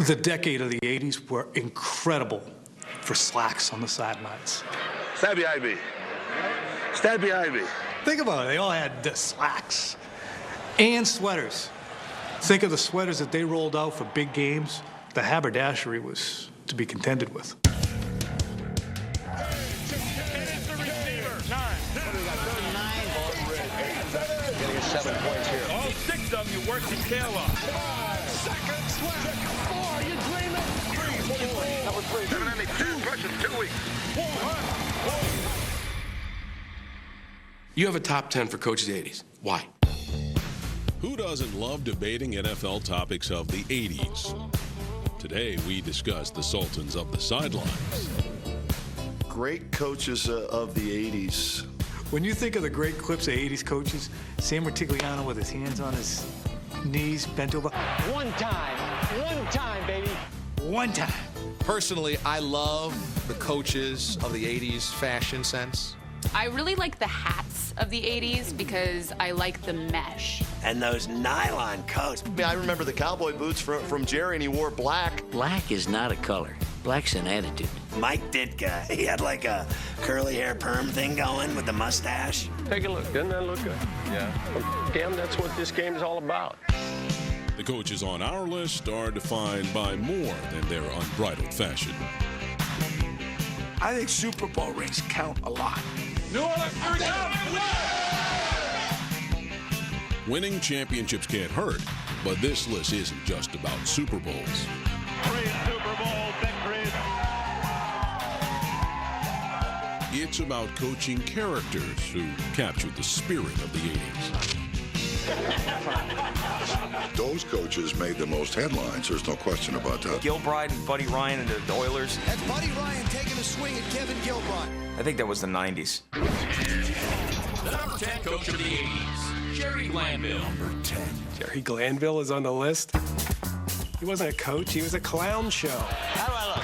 The decade of the 80s were incredible for slacks on the sidelines. Stand behind me. Stand behind me. Think about it. They all had the slacks and sweaters. Think of the sweaters that they rolled out for big games. The haberdashery was to be contended with. Getting 7 points here. All 6 of you worked your tail off. 5 seconds left. 4, you dreaming? 3, 4. Number 3. 7 only 2 pushes 2 weeks. You have a top 10 for Coach of the 80s. Why? Who doesn't love debating NFL topics of the 80s? Today, we discuss the Sultans of the sidelines. Great coaches of the 80s. When you think of the great clips of 80s coaches, Sam Rutigliano with his hands on his knees, bent over. One time, baby. One time. Personally, I love the coaches of the 80s fashion sense. I really like the hats of the 80s because I like the mesh. And those nylon coats. I remember the cowboy boots from Jerry, and he wore black. Black is not a color. Black's an attitude. Mike Ditka, he had like a curly hair perm thing going with the mustache. Take a look. Doesn't that look good? Yeah. Damn, that's what this game is all about. The coaches on our list are defined by more than their unbridled fashion. I think Super Bowl rings count a lot. New Orleans, here we go! Winning championships can't hurt, but this list isn't just about Super Bowls. 3 Super Bowl victories. It's about coaching characters who captured the spirit of the 80s. Those coaches made the most headlines. There's no question about that. Gilbride and Buddy Ryan and the Oilers. That's Buddy Ryan taking a swing at Kevin Gilbride. I think that was the 90s. The number 10 coach of the 80s, Jerry Glanville. Number 10. Jerry Glanville is on the list. He wasn't a coach, he was a clown show. How do I look?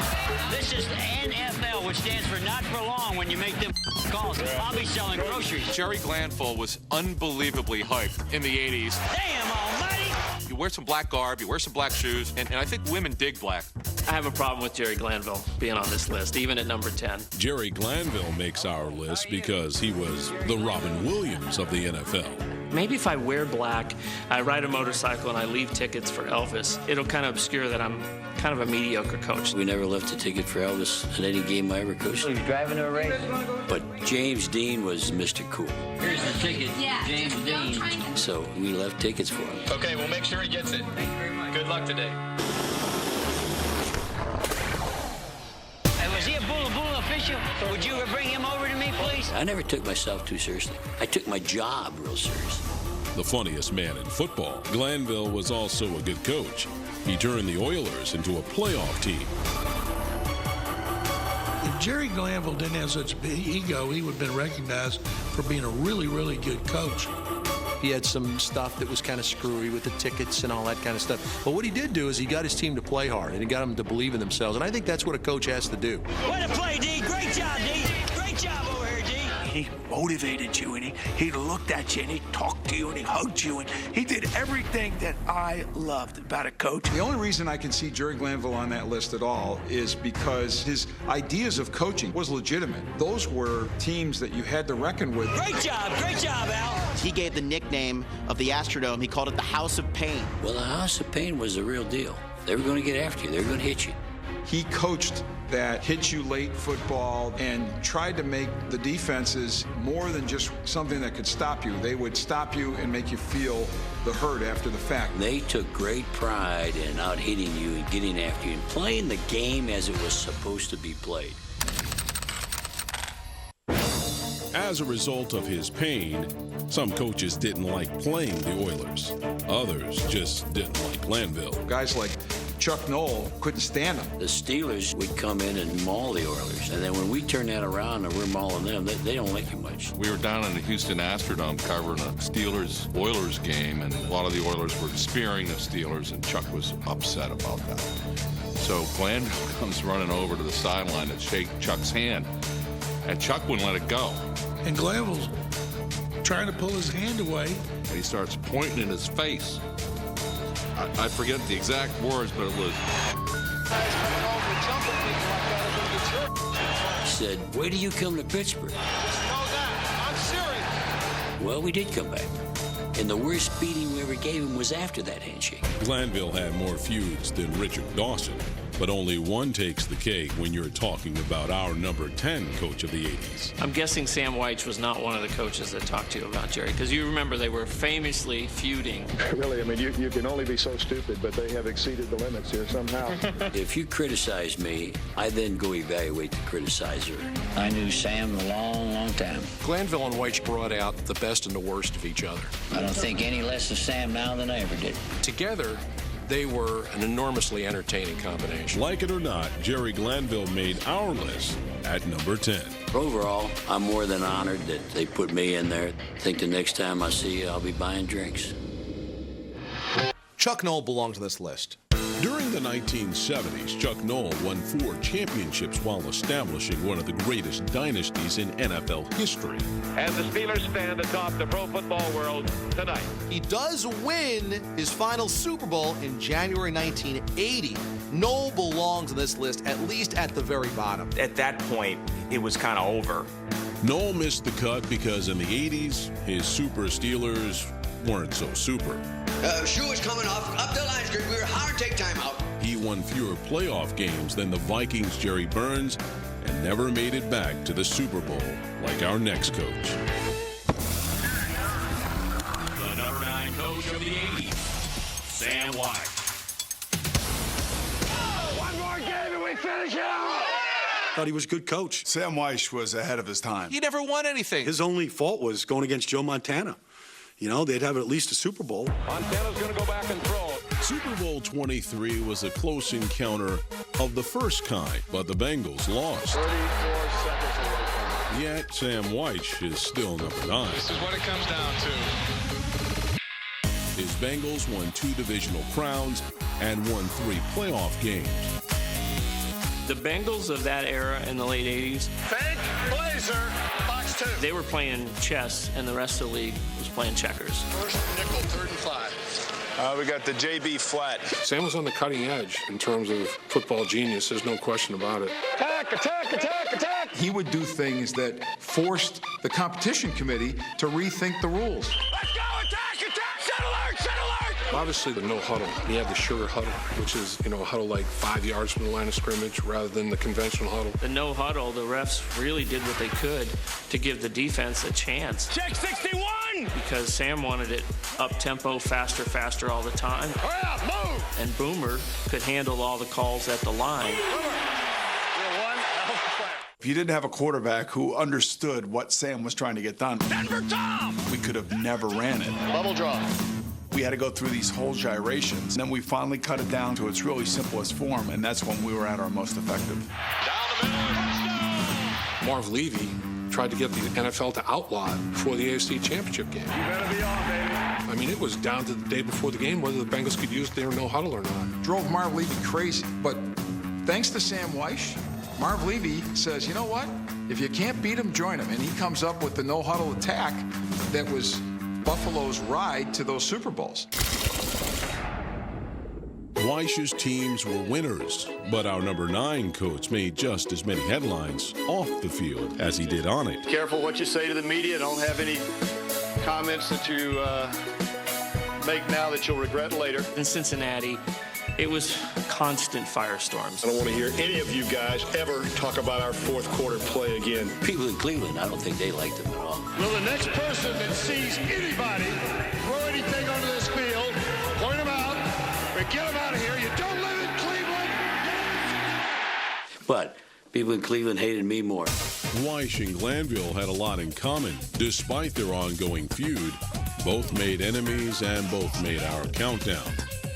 This is the NFL, which stands for not for long when you make them calls. I'll be selling groceries. Jerry Glanville was unbelievably hyped in the 80s. Damn almighty! You wear some black garb, you wear some black shoes, and I think women dig black. I have a problem with Jerry Glanville being on this list, even at number 10. Jerry Glanville makes our list because he was the Robin Williams of the NFL. Maybe if I wear black, I ride a motorcycle, and I leave tickets for Elvis, it'll kind of obscure that I'm kind of a mediocre coach. We never left a ticket for Elvis at any game I ever coached. He's driving to a race. But James Dean was Mr. Cool. Here's the ticket, James Dean. So we left tickets for him. Okay, we'll make sure he gets it. Thank you very much. Good luck today. Was he a Bula official? Would you bring him over to me, please? I never took myself too seriously. I took my job real seriously. The funniest man in football, Glanville was also a good coach. He turned the Oilers into a playoff team. If Jerry Glanville didn't have such a big ego, he would have been recognized for being a really, really good coach. He had some stuff that was kind of screwy with the tickets and all that kind of stuff. But what he did do is he got his team to play hard, and he got them to believe in themselves. And I think that's what a coach has to do. Way to play, D. Great job, D. Great job over here, D. He motivated you, and he looked at you, and he talked to you, and he hugged you, and he did everything that I loved about a coach. The only reason I can see Jerry Glanville on that list at all is because his ideas of coaching was legitimate. Those were teams that you had to reckon with. Great job, Al. He gave the nickname of the Astrodome. He called it the House of Pain. Well, the House of Pain was the real deal. They were going to get after you. They were going to hit you. He coached that hit-you-late football and tried to make the defenses more than just something that could stop you. They would stop you and make you feel the hurt after the fact. They took great pride in out-hitting you and getting after you and playing the game as it was supposed to be played. As a result of his pain, some coaches didn't like playing the Oilers. Others just didn't like Glanville. Guys like Chuck Noll couldn't stand him. The Steelers would come in and maul the Oilers. And then when we turn that around and we're mauling them, they don't like you much. We were down in the Houston Astrodome covering a Steelers-Oilers game, and a lot of the Oilers were spearing the Steelers, and Chuck was upset about that. So Glanville comes running over to the sideline to shake Chuck's hand, and Chuck wouldn't let it go. And Glanville's trying to pull his hand away. And he starts pointing in his face. I forget the exact words, but it was, said, wait till you come to Pittsburgh. I'm serious. Well, we did come back. And the worst beating we ever gave him was after that handshake. Glanville had more feuds than Richard Dawson, but only one takes the cake when you're talking about our number 10 coach of the 80s. I'm guessing Sam Weich was not one of the coaches that talked to you about Jerry, because you remember they were famously feuding. Really, I mean, you can only be so stupid, but they have exceeded the limits here somehow. If you criticize me, I then go evaluate the criticizer. I knew Sam a long, long time. Glanville and Weich brought out the best and the worst of each other. I don't think any less of Sam now than I ever did. Together, they were an enormously entertaining combination. Like it or not, Jerry Glanville made our list at number 10. Overall, I'm more than honored that they put me in there. I think the next time I see you, I'll be buying drinks. Chuck Noll belongs on this list. During the 1970s, Chuck Noll won 4 championships while establishing one of the greatest dynasties in NFL history. And the Steelers stand atop the pro football world tonight. He does win his final Super Bowl in January 1980. Noll belongs on this list, at least at the very bottom. At that point, it was kind of over. Noll missed the cut because in the 80s, his Super Steelers weren't so super. Shoe was coming off up the line script. We were hard to take time out. He won fewer playoff games than the Vikings' Jerry Burns and never made it back to the Super Bowl like our next coach. The number 9 coach of the 80s, Sam Weich. One more game and we finish it out. Thought he was a good coach. Sam Weich was ahead of his time. He never won anything. His only fault was going against Joe Montana. You know, they'd have at least a Super Bowl. Montana's going to go back and throw. Super Bowl 23 was a close encounter of the first kind, but the Bengals lost. 34 seconds away from it. Yet Sam Weich is still number 9. This is what it comes down to. His Bengals won 2 divisional crowns and won 3 playoff games. The Bengals of that era in the late 80s, Fake blazer, box 2. they were playing chess, and the rest of the league was playing checkers. First nickel, 3rd and 5. We got the JB flat. Sam was on the cutting edge in terms of football genius. There's no question about it. Attack, attack, attack, attack. He would do things that forced the competition committee to rethink the rules. Let's go, attack, attack, set alert, set alert. Obviously, the no huddle. He had the sugar huddle, which is, a huddle like 5 yards from the line of scrimmage rather than the conventional huddle. The no huddle, the refs really did what they could to give the defense a chance. Check 61. Because Sam wanted it up-tempo, faster all the time. Hurry up, move. And Boomer could handle all the calls at the line. If you didn't have a quarterback who understood what Sam was trying to get done, Denver Tom. we could have never ran it. Bubble draw. We had to go through these whole gyrations, and then we finally cut it down to its really simplest form, and that's when we were at our most effective. Marv Levy tried to get the NFL to outlaw it before the AFC Championship game. You better be on, baby. I mean, it was down to the day before the game whether the Bengals could use their no huddle or not. Drove Marv Levy crazy, but thanks to Sam Weich, Marv Levy says, you know what? If you can't beat him, join him. And he comes up with the no huddle attack that was Buffalo's ride to those Super Bowls. Weich's teams were winners, but our number 9 coach made just as many headlines off the field as he did on it. Careful what you say to the media. Don't have any comments that you make now that you'll regret later. In Cincinnati, it was constant firestorms. I don't want to hear any of you guys ever talk about our fourth quarter play again. People in Cleveland, I don't think they liked him at all. Well, the next person that sees anybody throw anything onto this field, point them out, or get them out of here. You don't live in Cleveland. But people in Cleveland hated me more. Weich and Glanville had a lot in common. Despite their ongoing feud, both made enemies and both made our countdown.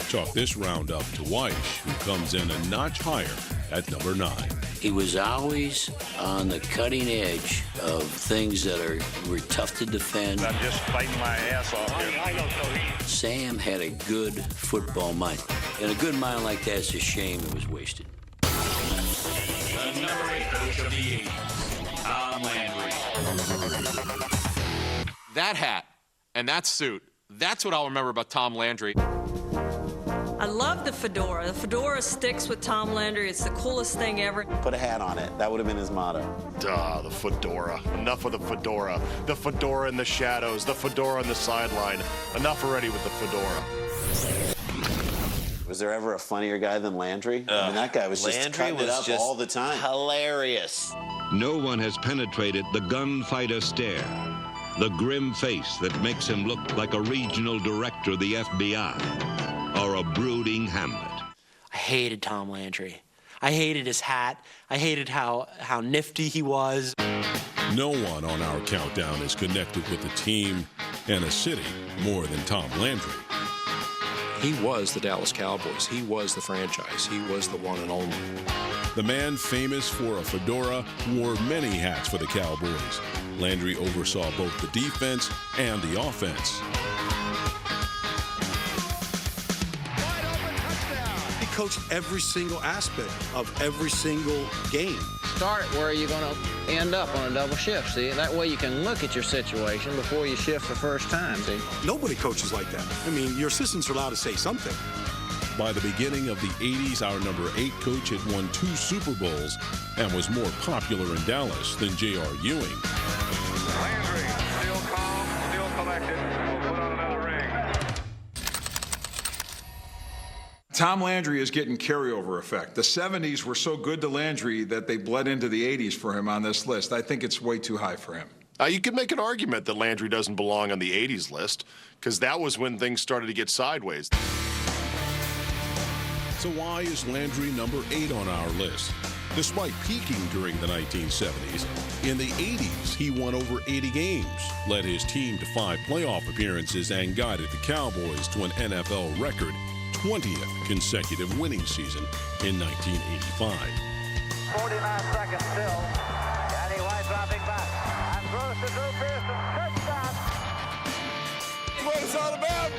Chalk this round up to Weich, who comes in a notch higher at number 9. He was always on the cutting edge of things that were tough to defend. I'm just fighting my ass off here. Sam had a good football mind. And a good mind like that, it's a shame it was wasted. The number 8 coach of the 80s, Tom Landry. That hat and that suit, that's what I'll remember about Tom Landry. I love the fedora. The fedora sticks with Tom Landry. It's the coolest thing ever. Put a hat on it. That would have been his motto. Duh, the fedora. Enough of the fedora. The fedora in the shadows. The fedora on the sideline. Enough already with the fedora. Was there ever a funnier guy than Landry? I mean, that guy was just cutting it up all the time. Hilarious. No one has penetrated the gunfighter stare, the grim face that makes him look like a regional director of the FBI or a brooding Hamlet. I hated Tom Landry. I hated his hat. I hated how nifty he was. No one on our countdown is connected with a team and a city more than Tom Landry. He was the Dallas Cowboys. He was the franchise. He was the one and only. The man famous for a fedora wore many hats for the Cowboys. Landry oversaw both the defense and the offense. He coached every single aspect of every single game. Start where you're going to end up on a double shift, see? That way you can look at your situation before you shift the first time, see? Nobody coaches like that. I mean, your assistants are allowed to say something. By the beginning of the 80s, our number 8 coach had won 2 Super Bowls and was more popular in Dallas than J.R. Ewing. Landry, still calm, still collected. We'll put on another ring. Tom Landry is getting carryover effect. The 70s were so good to Landry that they bled into the 80s for him on this list. I think it's way too high for him. You could make an argument that Landry doesn't belong on the 80s list, because that was when things started to get sideways. So why is Landry number 8 on our list? Despite peaking during the 1970s, in the 80s he won over 80 games, led his team to 5 playoff appearances, and guided the Cowboys to an NFL record 20th consecutive winning season in 1985. 49 seconds still. Danny White dropping back. And throws to Drew Pearson. Touchdown. What it's all about.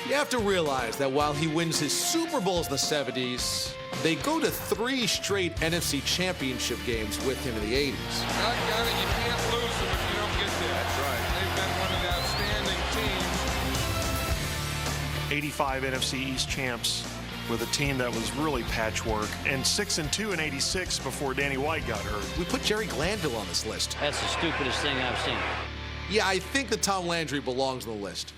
You have to realize that while he wins his Super Bowls in the 70s, they go to 3 straight NFC Championship games with him in the 80s. I got it. You can't lose them if you don't get there. That's right. They've been one of the outstanding teams. 85 NFC East champs with a team that was really patchwork, and 6-2 in 86 before Danny White got hurt. We put Jerry Glanville on this list. That's the stupidest thing I've seen. Yeah, I think that Tom Landry belongs on the list.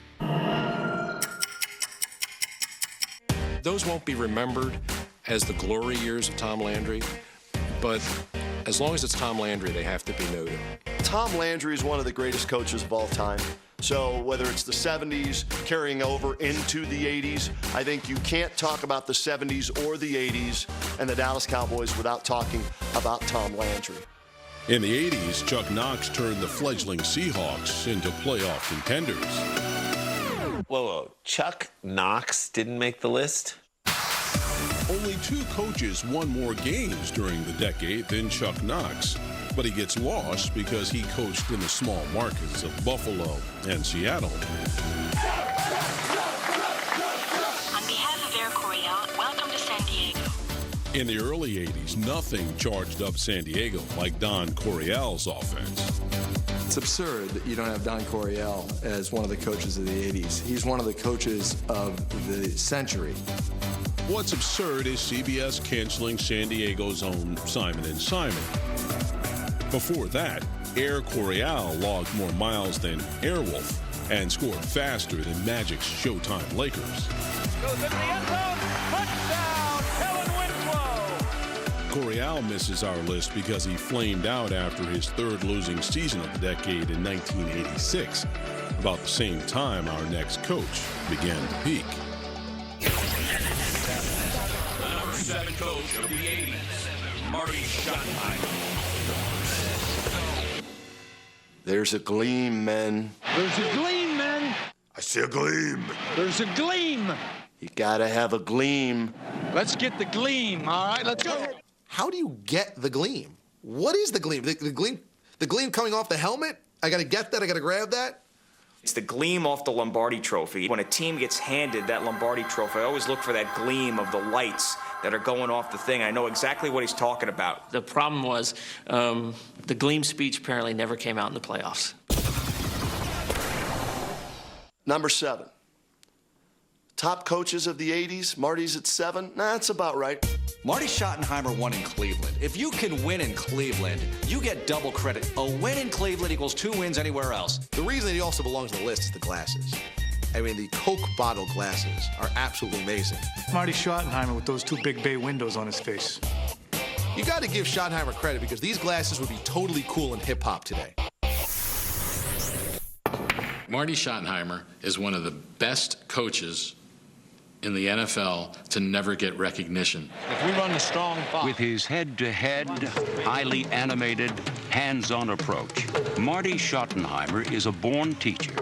Those won't be remembered as the glory years of Tom Landry, but as long as it's Tom Landry, they have to be noted. Tom Landry is one of the greatest coaches of all time. So whether it's the 70s carrying over into the 80s, I think you can't talk about the 70s or the 80s and the Dallas Cowboys without talking about Tom Landry. In the 80s, Chuck Knox turned the fledgling Seahawks into playoff contenders. Whoa, Chuck Knox didn't make the list? Only 2 coaches won more games during the decade than Chuck Knox, but he gets lost because he coached in the small markets of Buffalo and Seattle. On behalf of Air Coryell, welcome to San Diego. In the early 80s, nothing charged up San Diego like Don Coryell's offense. It's absurd that you don't have Don Coryell as one of the coaches of the 80s. He's one of the coaches of the century. What's absurd is CBS canceling San Diego's own Simon & Simon. Before that, Air Coryell logged more miles than Airwolf and scored faster than Magic's Showtime Lakers. Goes into the end zone. Touchdown, Kellen Winslow. Coryell misses our list because he flamed out after his 3rd losing season of the decade in 1986, about the same time our next coach began to peak. The number 7 coach of the 80s, Marty Schottenheimer. There's a gleam, men. There's a gleam, men. I see a gleam. There's a gleam. You gotta have a gleam. Let's get the gleam, all right? Let's go. How do you get the gleam? What is the gleam? The gleam coming off the helmet? I got to get that? I got to grab that? It's the gleam off the Lombardi Trophy. When a team gets handed that Lombardi Trophy, I always look for that gleam of the lights that are going off the thing. I know exactly what he's talking about. The problem was the Gleam speech apparently never came out in the playoffs. Number 7. top coaches of the 80s. Marty's at 7. Nah, that's about right. Marty Schottenheimer won in Cleveland. If you can win in Cleveland, you get double credit. A win in Cleveland equals 2 wins anywhere else. The reason that he also belongs on the list is the glasses. I mean, the Coke bottle glasses are absolutely amazing. Marty Schottenheimer with those 2 big bay windows on his face. You got to give Schottenheimer credit because these glasses would be totally cool in hip-hop today. Marty Schottenheimer is one of the best coaches in the NFL to never get recognition. If we run the strong five. With his head-to-head, highly animated, hands-on approach, Marty Schottenheimer is a born teacher.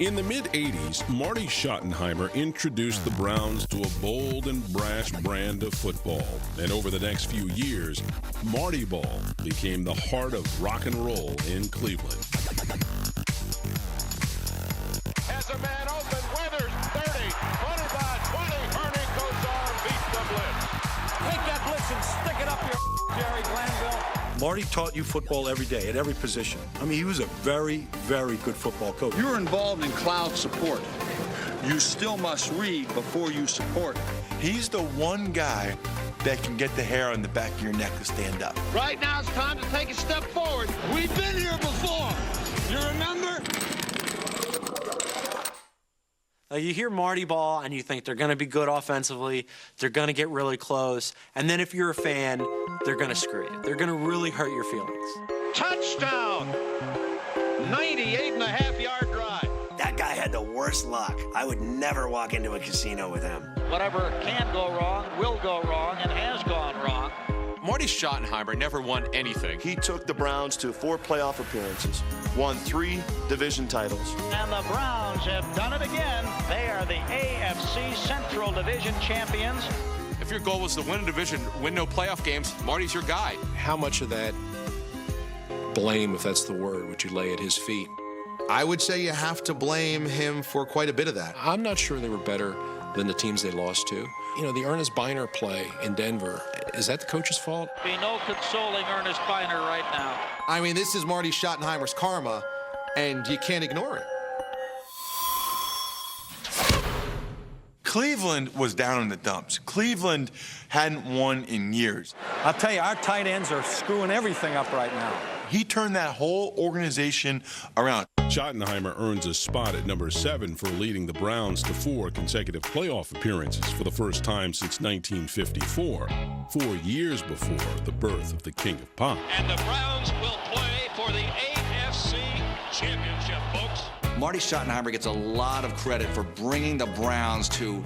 In the mid-'80s, Marty Schottenheimer introduced the Browns to a bold and brash brand of football. And over the next few years, Marty Ball became the heart of rock and roll in Cleveland. Has a man open, Weathers, 30, 25, 20, Herning goes on, beats the blitz. Take that blitz and stick it up your Jerry Glanville. Marty taught you football every day, at every position. I mean, he was a very, very good football coach. You're involved in cloud support. You still must read before you support. He's the one guy that can get the hair on the back of your neck to stand up. Right now it's time to take a step forward. We've been here before. You remember? You hear Marty Ball and you think they're going to be good offensively, they're going to get really close, and then if you're a fan, they're going to screw you. They're going to really hurt your feelings. Touchdown! 98.5-yard drive. That guy had the worst luck. I would never walk into a casino with him. Whatever can go wrong will go wrong and has gone wrong. Marty Schottenheimer never won anything. He took the Browns to 4 playoff appearances, won 3 division titles. And the Browns have done it again. They are the AFC Central Division champions. If your goal was to win a division, win no playoff games, Marty's your guy. How much of that blame, if that's the word, would you lay at his feet? I would say you have to blame him for quite a bit of that. I'm not sure they were better than the teams they lost to. You know, the Ernest Biner play in Denver, is that the coach's fault? Be no consoling Ernest Biner right now. I mean, this is Marty Schottenheimer's karma, and you can't ignore it. Cleveland was down in the dumps. Cleveland hadn't won in years. I'll tell you, our tight ends are screwing everything up right now. He turned that whole organization around. Schottenheimer earns a spot at number 7 for leading the Browns to 4 consecutive playoff appearances for the first time since 1954, 4 years before the birth of the King of Pop. And the Browns will play for the AFC Championship, folks. Marty Schottenheimer gets a lot of credit for bringing the Browns to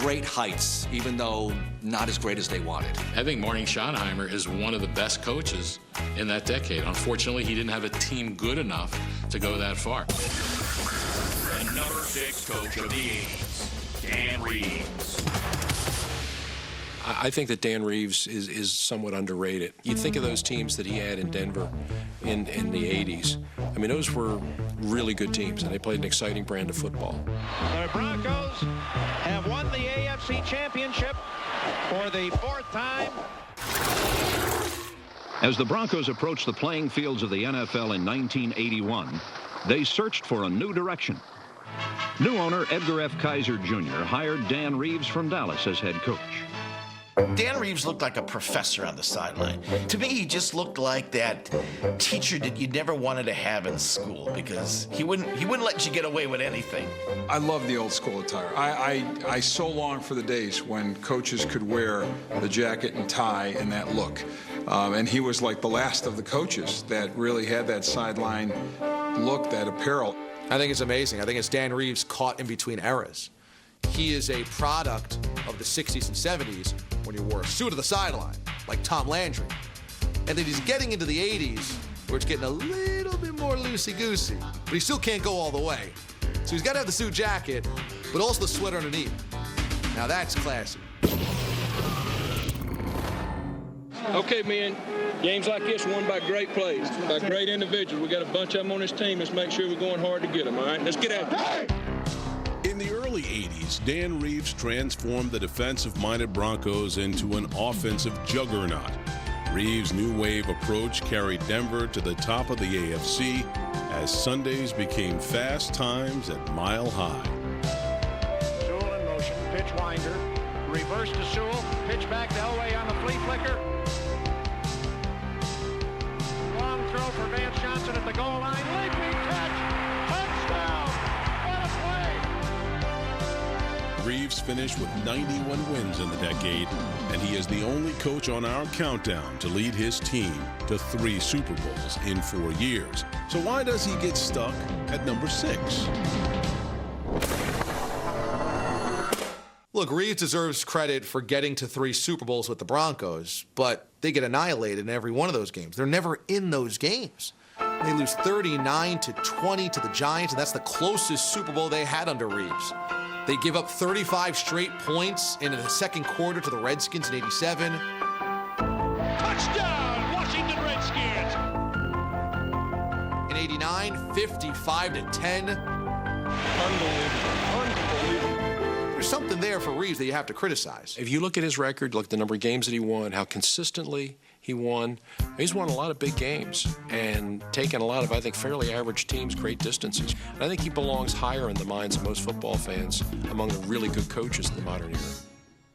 great heights, even though not as great as they wanted. I think Marty Schottenheimer is one of the best coaches in that decade. Unfortunately, he didn't have a team good enough to go that far. The number 6 coach of the 80s, Dan Reeves. I think that Dan Reeves is somewhat underrated. You think of those teams that he had in Denver in the 80s. I mean, those were really good teams, and they played an exciting brand of football. The Broncos have won the AFC Championship for the 4th time. As the Broncos approached the playing fields of the NFL in 1981, they searched for a new direction. New owner Edgar F. Kaiser Jr. hired Dan Reeves from Dallas as head coach. Dan Reeves looked like a professor on the sideline. To me, he just looked like that teacher that you never wanted to have in school because he wouldn't let you get away with anything. I love the old school attire. I so long for the days when coaches could wear the jacket and tie and that look. And he was like the last of the coaches that really had that sideline look, that apparel. I think it's amazing. I think it's Dan Reeves caught in between eras. He is a product of the 60s and 70s when you wore a suit to the sideline, like Tom Landry. And then he's getting into the 80s, where it's getting a little bit more loosey-goosey, but he still can't go all the way. So he's got to have the suit jacket, but also the sweater underneath. Now that's classy. Okay, men, games like this won by great plays, by great individuals. We got a bunch of them on this team. Let's make sure we're going hard to get them, all right? Let's get at it. In the early 80s, Dan Reeves transformed the defensive-minded Broncos into an offensive juggernaut. Reeves' new wave approach carried Denver to the top of the AFC as Sundays became fast times at Mile High. Duel in motion. winder. Reverse to Sewell. Pitch back to Elway on the flea flicker. Long throw for Vance Johnson at the goal line. Leaping catch. Touchdown. What a play. Reeves finished with 91 wins in the decade, and he is the only coach on our countdown to lead his team to 3 Super Bowls in 4 years. So why does he get stuck at number 6? Look, Reeves deserves credit for getting to 3 Super Bowls with the Broncos, but they get annihilated in every one of those games. They're never in those games. They lose 39-20 to the Giants, and that's the closest Super Bowl they had under Reeves. They give up 35 straight points in the second quarter to the Redskins in '87. Touchdown, Washington Redskins. In '89, 55-10. Unbelievable. There's something there for Reeves that you have to criticize. If you look at his record, look at the number of games that he won, how consistently he won. He's won a lot of big games and taken a lot of, I think, fairly average teams great distances. And I think he belongs higher in the minds of most football fans among the really good coaches in the modern era.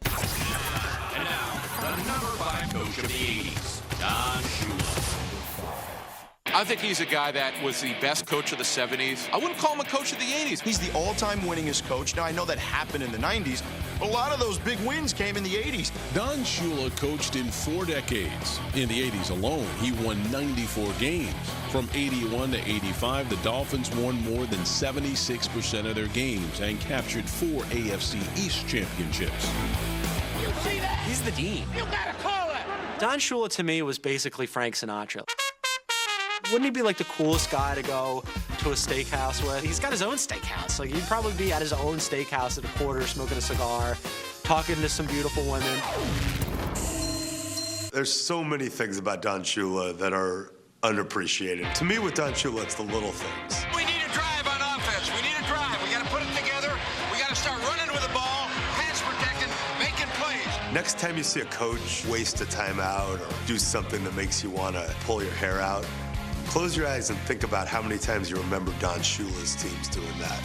And now, the number 5 coach of the 80s, Don Shula. I think he's a guy that was the best coach of the 70s. I wouldn't call him a coach of the 80s. He's the all-time winningest coach. Now, I know that happened in the 90s, but a lot of those big wins came in the 80s. Don Shula coached in 4 decades. In the 80s alone, he won 94 games. From 81 to 85, the Dolphins won more than 76% of their games and captured 4 AFC East championships. You see that? He's the dean. You gotta call it. Don Shula, to me, was basically Frank Sinatra. Wouldn't he be like the coolest guy to go to a steakhouse with? He's got his own steakhouse. Like, he'd probably be at his own steakhouse at a quarter, smoking a cigar, talking to some beautiful women. There's so many things about Don Shula that are underappreciated. To me, with Don Shula, it's the little things. We need a drive on offense. We need a drive. We got to put it together. We got to start running with the ball, pass protecting, making plays. Next time you see a coach waste a timeout or do something that makes you want to pull your hair out, close your eyes and think about how many times you remember Don Shula's teams doing that.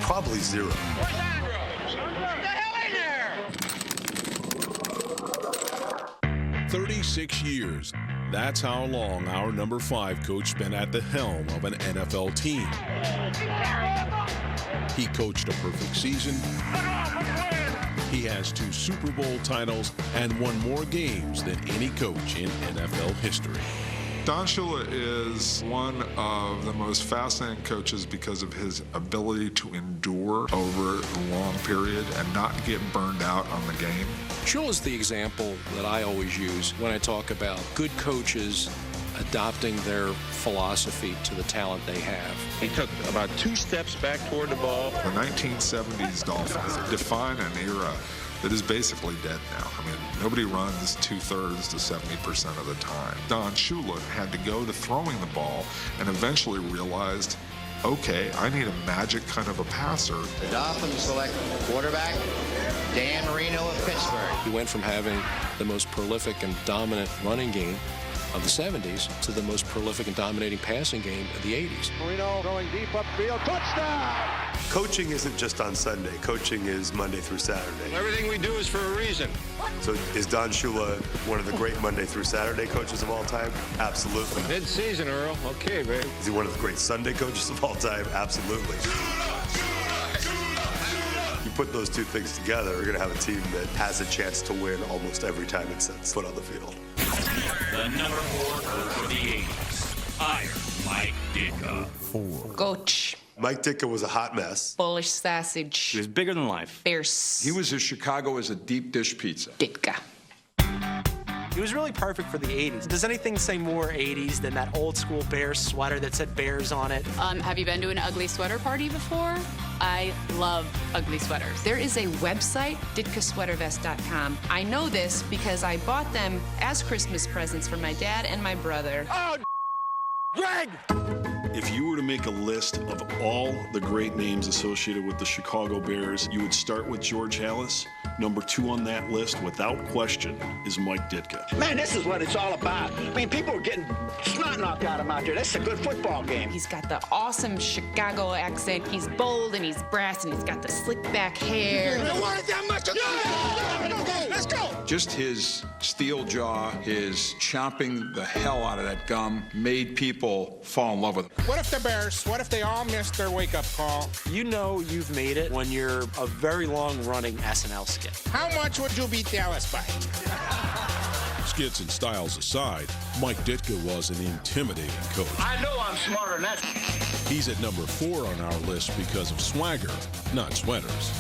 Probably 0. Where's Andrews? What the hell in there? 36 years. That's how long our number 5 coach spent at the helm of an NFL team. He coached a perfect season. He has 2 Super Bowl titles and won more games than any coach in NFL history. Don Shula is one of the most fascinating coaches because of his ability to endure over a long period and not get burned out on the game. Shula's the example that I always use when I talk about good coaches adopting their philosophy to the talent they have. He took about 2 steps back toward the ball. The 1970s Dolphins define an era that is basically dead now. I mean, nobody runs 2/3 to 70% of the time. Don Shula had to go to throwing the ball and eventually realized, okay, I need a magic kind of a passer. The Dolphins select quarterback Dan Marino of Pittsburgh. He went from having the most prolific and dominant running game of the 70s to the most prolific and dominating passing game of the 80s. Marino going deep upfield. Touchdown! Coaching isn't just on Sunday. Coaching is Monday through Saturday. Everything we do is for a reason. So is Don Shula one of the great Monday through Saturday coaches of all time? Absolutely. Mid-season, Earl. Okay, babe. Is he one of the great Sunday coaches of all time? Absolutely. You put those 2 things together, we're going to have a team that has a chance to win almost every time it sets foot on the field. The number 4 coach of the 80s, Iron Mike Ditka. Coach. Mike Ditka was a hot mess. Polish sausage. He was bigger than life. Fierce. He was as Chicago as a deep dish pizza. Ditka. He was really perfect for the 80s. Does anything say more 80s than that old school Bears sweater that said Bears on it? Have you been to an ugly sweater party before? I love ugly sweaters. There is a website, ditkasweatervest.com. I know this because I bought them as Christmas presents for my dad and my brother. Oh, Greg! If you were to make a list of all the great names associated with the Chicago Bears, you would start with George Halas. Number 2 on that list, without question, is Mike Ditka. Man, this is what it's all about. I mean, people are getting snot knocked out of them out there. This is a good football game. He's got the awesome Chicago accent. He's bold and he's brass and he's got the slick back hair. You want it that much? Let's go! Just his steel jaw, his chomping the hell out of that gum made people fall in love with him. What if the Bears, what if they all missed their wake-up call? You know you've made it when you're a very long-running SNL skit. How much would you beat Dallas by? Skits and styles aside, Mike Ditka was an intimidating coach. I know I'm smarter than that. He's at number 4 on our list because of swagger, not sweaters.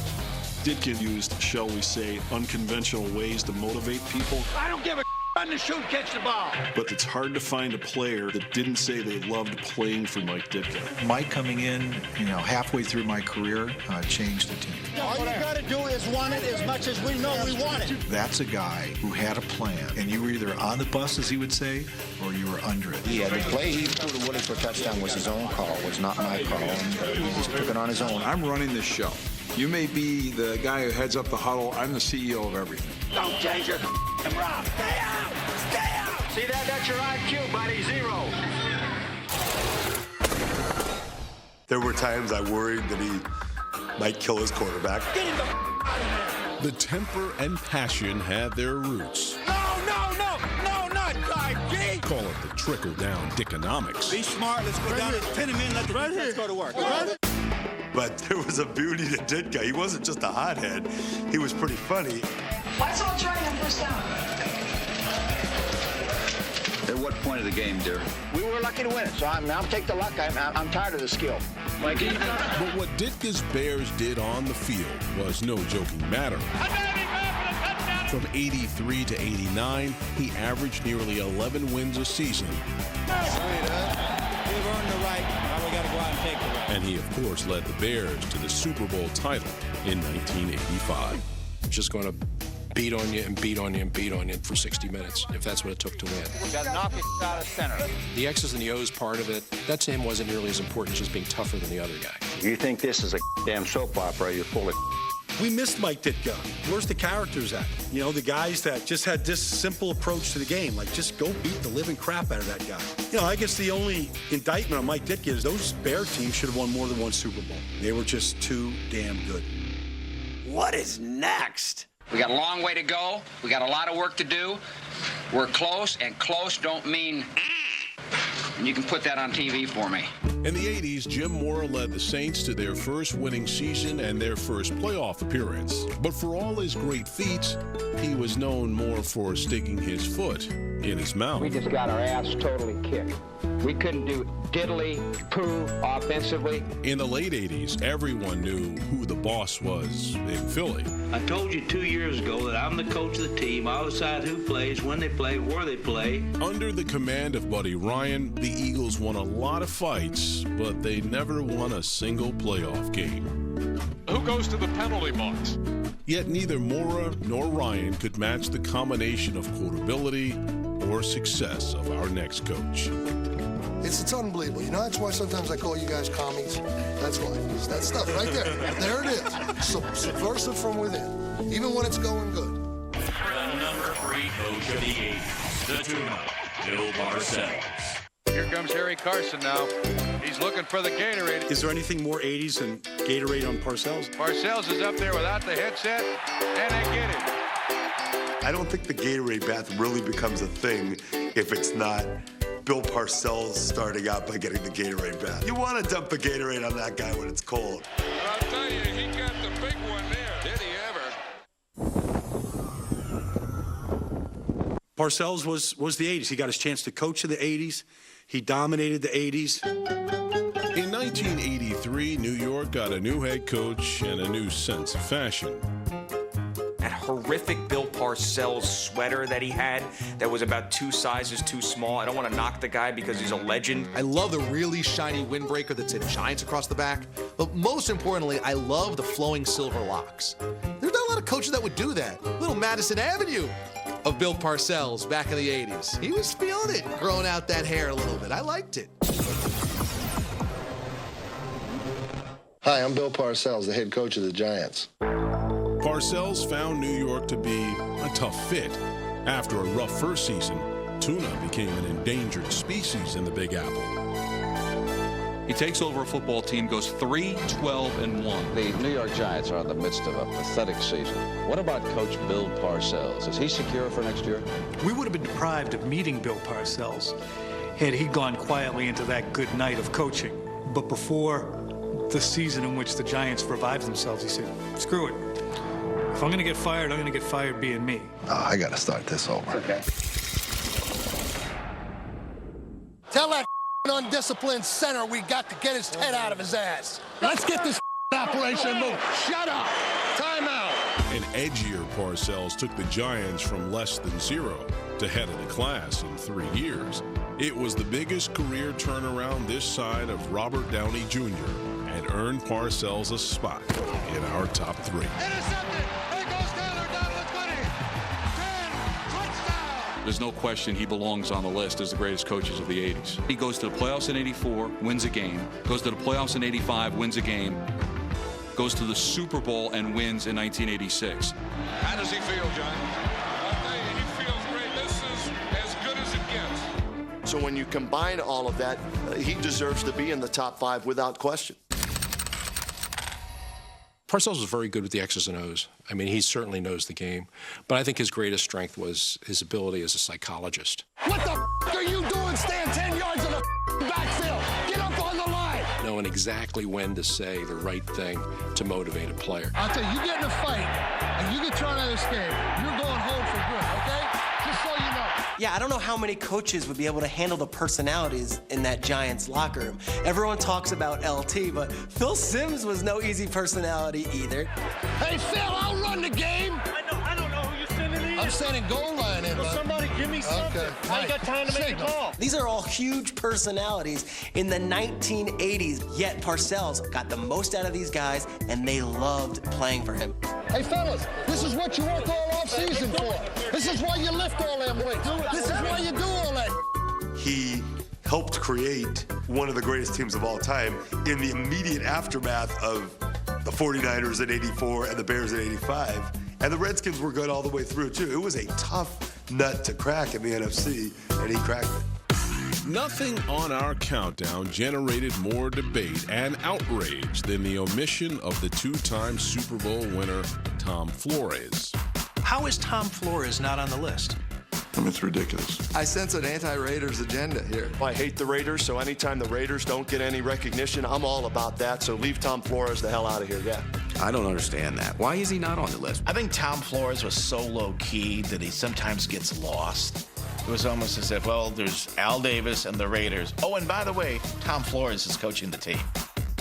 Ditka used, shall we say, unconventional ways to motivate people. I don't give a on the shoot, catch the ball. But it's hard to find a player that didn't say they loved playing for Mike Ditka. Mike coming in, halfway through my career, changed the team. All you got to do is want it as much as we know we want it. That's a guy who had a plan, and you were either on the bus, as he would say, or you were under it. Yeah, the play he threw to Willie for a touchdown was his own call, was not my call. He just took it on his own. I'm running this show. You may be the guy who heads up the huddle. I'm the CEO of everything. Don't change your rock. Stay out! Stay out! See that? That's your IQ, buddy. 0. There were times I worried that he might kill his quarterback. Get him the out of there. The temper and passion had their roots. No, not Guy G. Call it the trickle-down Dickonomics. Be smart. Let's go down and pin him in. Let the defense go to work. But there was a beauty to Ditka. He wasn't just a hothead. He was pretty funny. Why someone trying on first down? At what point of the game, dear? We were lucky to win it, so I'm take the luck. I'm tired of the skill. Mikey? But what Ditka's Bears did on the field was no joking matter. From 83 to 89, he averaged nearly 11 wins a season. We've earned the right. Now we got to go out and take the right. And he, of course, led the Bears to the Super Bowl title in 1985. Just going to beat on you and beat on you and beat on you for 60 minutes, if that's what it took to win. We got to knock it out of center. The X's and the O's part of it, that to him wasn't nearly as important as just being tougher than the other guy. You think this is a damn soap opera, you're full of We missed Mike Ditka. Where's the characters at? The guys that just had this simple approach to the game, like just go beat the living crap out of that guy. I guess the only indictment on Mike Ditka is those Bear teams should have won more than one Super Bowl. They were just too damn good. What is next? We got a long way to go. We got a lot of work to do. We're close, and close don't mean and you can put that on TV for me. In the 80s, Jim Mora led the Saints to their first winning season and their first playoff appearance. But for all his great feats, he was known more for sticking his foot in his mouth. We just got our ass totally kicked. We couldn't do diddly poo offensively. In the late 80s, everyone knew who the boss was in Philly. I told you 2 years ago that I'm the coach of the team. I'll decide who plays, when they play, where they play. Under the command of Buddy Ryan, the Eagles won a lot of fights, but they never won a single playoff game. Who goes to the penalty box? Yet neither Mora nor Ryan could match the combination of quotability or success of our next coach. It's unbelievable. That's why sometimes I call you guys commies. That's why. It's that stuff right there. There it is. Subversive from within, even when it's going good. The number 3 coach of the 80s, the tune-up, Bill Parcells. Here comes Harry Carson now. He's looking for the Gatorade. Is there anything more 80s than Gatorade on Parcells? Parcells is up there without the headset, and they get it. I don't think the Gatorade bath really becomes a thing if it's not Bill Parcells starting out by getting the Gatorade bath. You want to dump the Gatorade on that guy when it's cold. But I'll tell you, he got the big one there. Did he ever? Parcells was the 80s. He got his chance to coach in the 80s. He dominated the 80s. In 1983, New York got a new head coach and a new sense of fashion. That horrific Bill Parcells sweater that he had that was about 2 sizes too small. I don't want to knock the guy because he's a legend. I love the really shiny windbreaker that said Giants across the back. But most importantly, I love the flowing silver locks. There's not a lot of coaches that would do that. Little Madison Avenue of Bill Parcells back in the 80s. He was feeling it, growing out that hair a little bit. I liked it. Hi, I'm Bill Parcells, the head coach of the Giants. Parcells found New York to be a tough fit. After a rough first season, tuna became an endangered species in the Big Apple. He takes over a football team, goes 3-12-1. The New York Giants are in the midst of a pathetic season. What about Coach Bill Parcells? Is he secure for next year? We would have been deprived of meeting Bill Parcells had he gone quietly into that good night of coaching. But before the season in which the Giants revived themselves, he said, screw it. If I'm going to get fired, I'm going to get fired being me. Oh, I got to start this over. Okay. Tell that undisciplined center we got to get his head out of his ass. Let's get this operation moving. Shut up. Timeout. An edgier Parcells took the Giants from less than 0 to head of the class in 3 years. It was the biggest career turnaround this side of Robert Downey Jr. and earned Parcells a spot in our top 3. Intercepted. There goes Taylor down to the 20. 10. Touchdown. There's no question he belongs on the list as the greatest coaches of the 80s. He goes to the playoffs in 84, wins a game. Goes to the playoffs in 85, wins a game. Goes to the Super Bowl and wins in 1986. How does he feel, John? I'll tell you, he feels great. This is as good as it gets. So when you combine all of that, he deserves to be in the top 5 without question. Parcells was very good with the X's and O's. I mean, he certainly knows the game. But I think his greatest strength was his ability as a psychologist. What the are you doing? Stand 10 yards in the backfield. Get up on the line. Knowing exactly when to say the right thing to motivate a player. I'll tell you, you get in a fight and you get thrown out of this game, you're going home for good, okay? Just so you know. Yeah, I don't know how many coaches would be able to handle the personalities in that Giants locker room. Everyone talks about LT, but Phil Simms was no easy personality either. Hey, Phil, I'll run the game. I don't know who you're sending in. I'm sending goal line in, Well, somebody give me something. Okay. I ain't got time to make a call. These are all huge personalities in the 1980s, yet Parcells got the most out of these guys, and they loved playing for him. Hey, fellas, this is what you work all off season for. This is why you lift all them weights. This is why you do all that. He helped create one of the greatest teams of all time in the immediate aftermath of the 49ers in 84 and the Bears in 85. And the Redskins were good all the way through, too. It was a tough nut to crack in the NFC, and he cracked it. Nothing on our countdown generated more debate and outrage than the omission of the 2-time Super Bowl winner, Tom Flores. How is Tom Flores not on the list? I mean, it's ridiculous. I sense an anti-Raiders agenda here. I hate the Raiders, so anytime the Raiders don't get any recognition, I'm all about that. So leave Tom Flores the hell out of here, yeah. I don't understand that. Why is he not on the list? I think Tom Flores was so low-key that he sometimes gets lost. It was almost as if, well, there's Al Davis and the Raiders. Oh, and by the way, Tom Flores is coaching the team.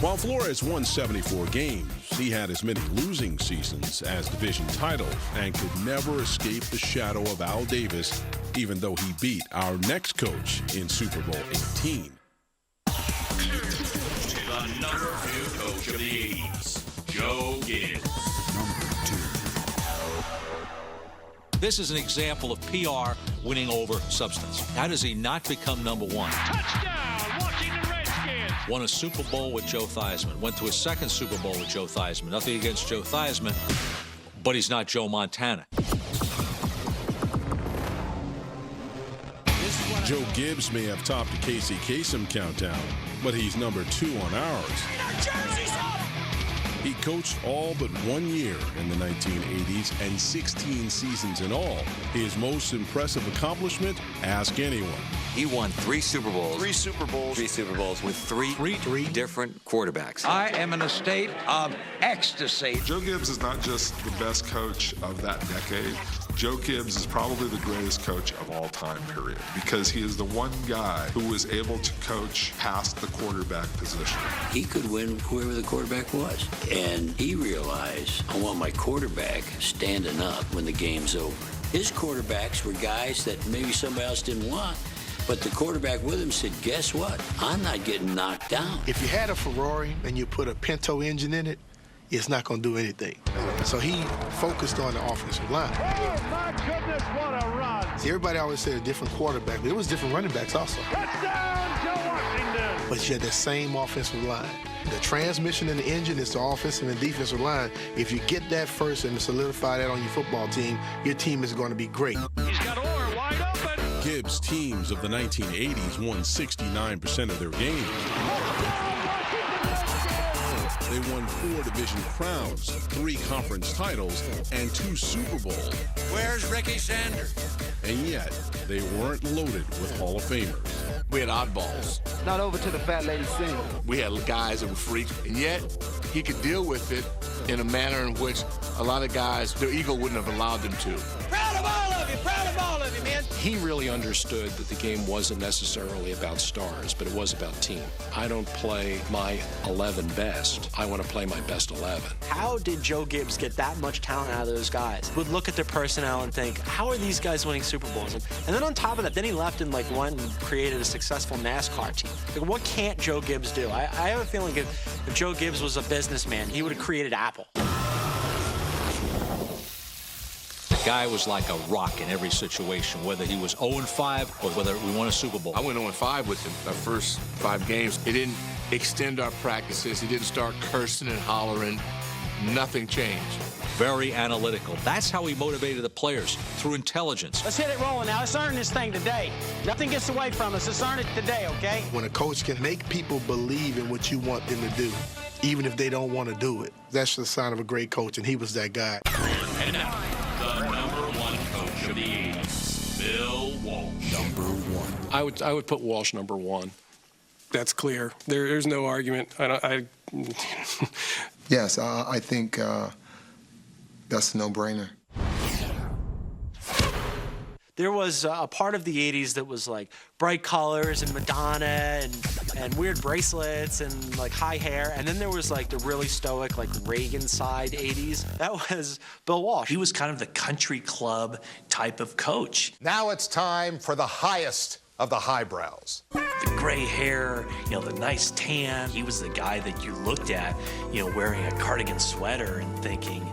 While Flores won 74 games, he had as many losing seasons as division titles and could never escape the shadow of Al Davis, even though he beat our next coach in Super Bowl 18. The number 2 coach of the 80s, Joe Gibbs. This is an example of PR winning over substance. How does he not become number 1? Touchdown, Washington Redskins. Won a Super Bowl with Joe Theismann. Went to a second Super Bowl with Joe Theismann. Nothing against Joe Theismann, but he's not Joe Montana. Joe Gibbs may have topped the Casey Kasem countdown, but he's number 2 on ours. He coached all but 1 year in the 1980s and 16 seasons in all. His most impressive accomplishment? Ask anyone. He won 3 Super Bowls. 3 Super Bowls. 3 Super Bowls with three different quarterbacks. I am in a state of ecstasy. Joe Gibbs is not just the best coach of that decade. Joe Gibbs is probably the greatest coach of all time, period, because he is the one guy who was able to coach past the quarterback position. He could win whoever the quarterback was. And he realized, I want my quarterback standing up when the game's over. His quarterbacks were guys that maybe somebody else didn't want, but the quarterback with him said, guess what? I'm not getting knocked down. If you had a Ferrari and you put a Pinto engine in it, it's not going to do anything. So he focused on the offensive line. Oh, my goodness, what a run. See, everybody always said a different quarterback, but it was different running backs also. Touchdown, Joe Washington. But you had the same offensive line. The transmission and the engine is the offensive and defensive line. If you get that first and solidify that on your football team, your team is going to be great. He's got Orr wide open. Gibbs' teams of the 1980s won 69% of their games. They won 4 division crowns, 3 conference titles, and 2 Super Bowls. Where's Ricky Sanders? And yet, they weren't loaded with Hall of Famers. We had oddballs. Not over to the fat lady sing. We had guys that were freaks, and yet he could deal with it in a manner in which a lot of guys, their ego wouldn't have allowed them to. Proud of all of you, man. He really understood that the game wasn't necessarily about stars, but it was about team. I don't play my 11 best. I want to play my best 11. How did Joe Gibbs get that much talent out of those guys? Would look at their personnel and think, how are these guys winning Super Bowls? And then on top of that, then he left and went and created a successful NASCAR team. What can't Joe Gibbs do? I have a feeling if Joe Gibbs was a businessman, he would have created Apple. The guy was like a rock in every situation, whether he was 0-5 or whether we won a Super Bowl. I went 0-5 with him our first 5 games. He didn't extend our practices. He didn't start cursing and hollering. Nothing changed. Very analytical. That's how he motivated the players, through intelligence. Let's hit it rolling now. Let's earn this thing today. Nothing gets away from us. Let's earn it today, okay? When a coach can make people believe in what you want them to do, even if they don't want to do it, that's the sign of a great coach, and he was that guy. And now, the #1 coach of the 80s, Bill Walsh. #1. I would put Walsh #1. That's clear. There's no argument. Yes, I think that's a no-brainer. There was a part of the 80s that was like bright colors and Madonna and weird bracelets and like high hair. And then there was like the really stoic, like Reagan side 80s. That was Bill Walsh. He was kind of the country club type of coach. Now it's time for the highest of the highbrows. The gray hair, the nice tan. He was the guy that you looked at, wearing a cardigan sweater and thinking,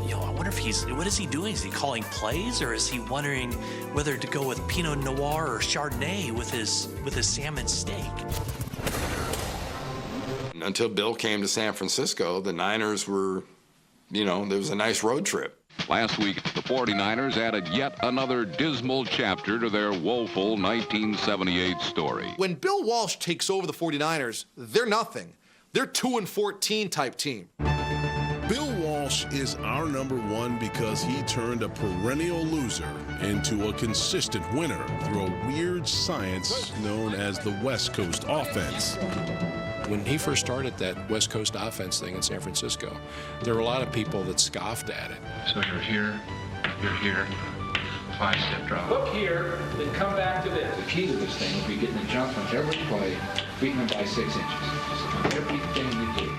I wonder if what is he doing? Is he calling plays, or is he wondering whether to go with Pinot Noir or Chardonnay with his salmon steak? Until Bill came to San Francisco, the Niners were, there was a nice road trip. Last week, the 49ers added yet another dismal chapter to their woeful 1978 story. When Bill Walsh takes over the 49ers, they're nothing. They're 2-14 type team. Bill Walsh is our #1 because he turned a perennial loser into a consistent winner through a weird science known as the West Coast offense. When he first started that West Coast offense thing in San Francisco, there were a lot of people that scoffed at it. So you're here, 5-step drop. Look here, then come back to this. The key to this thing will be getting adjustments every play, beating them by 6 inches. Everything you do.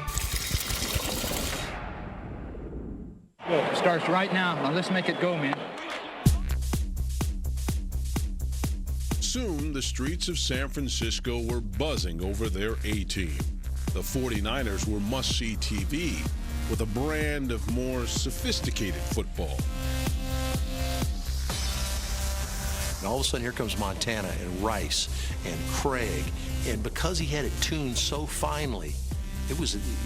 It starts right now. Now let's make it go, man. Soon, the streets of San Francisco were buzzing over their A-team. The 49ers were must-see TV with a brand of more sophisticated football. And all of a sudden, here comes Montana and Rice and Craig. And because he had it tuned so finely,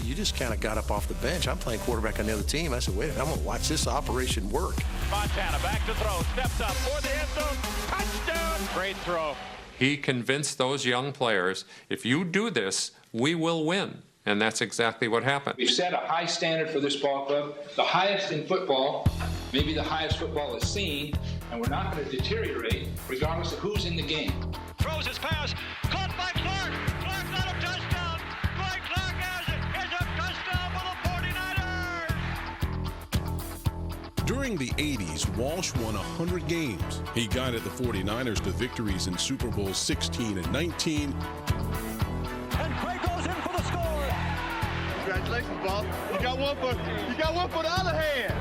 you just kind of got up off the bench. I'm playing quarterback on the other team. I said, wait a minute, I'm going to watch this operation work. Montana back to throw, steps up for the end zone, touchdown, great throw. He convinced those young players, if you do this, we will win. And that's exactly what happened. We've set a high standard for this ball club, the highest in football, maybe the highest football is seen, and we're not going to deteriorate regardless of who's in the game. Throws his pass, caught by Clark. Clark got a touchdown. Mike Clark has it. It's a touchdown for the 49ers. During the 80s, Walsh won 100 games. He guided the 49ers to victories in Super Bowls 16 and 19. And Craig goes in for the score. Congratulations, boss. You got one for the other hand.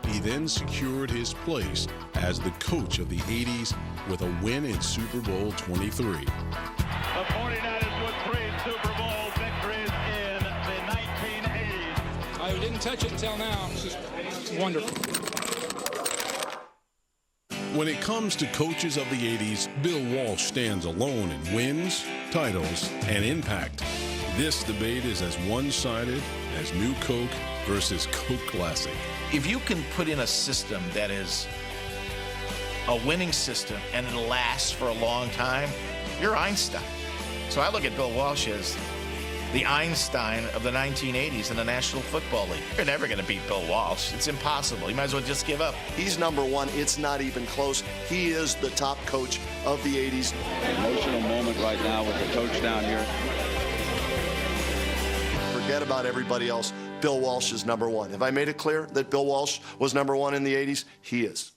He then secured his place as the coach of the 80s with a win in Super Bowl 23. The 49ers with 3 Super Bowl victories in the 1980s. I touch it until now. It's just wonderful. When it comes to coaches of the 80s, Bill Walsh stands alone in wins, titles, and impact. This debate is as one-sided as New Coke versus Coke Classic. If you can put in a system that is a winning system and it lasts for a long time, you're Einstein. So I look at Bill Walsh as the Einstein of the 1980s in the National Football League. You're never going to beat Bill Walsh. It's impossible. You might as well just give up. He's number one. It's not even close. He is the top coach of the 80s. Emotional moment right now with the coach down here. Forget about everybody else. Bill Walsh is number one. Have I made it clear that Bill Walsh was number one in the 80s? He is.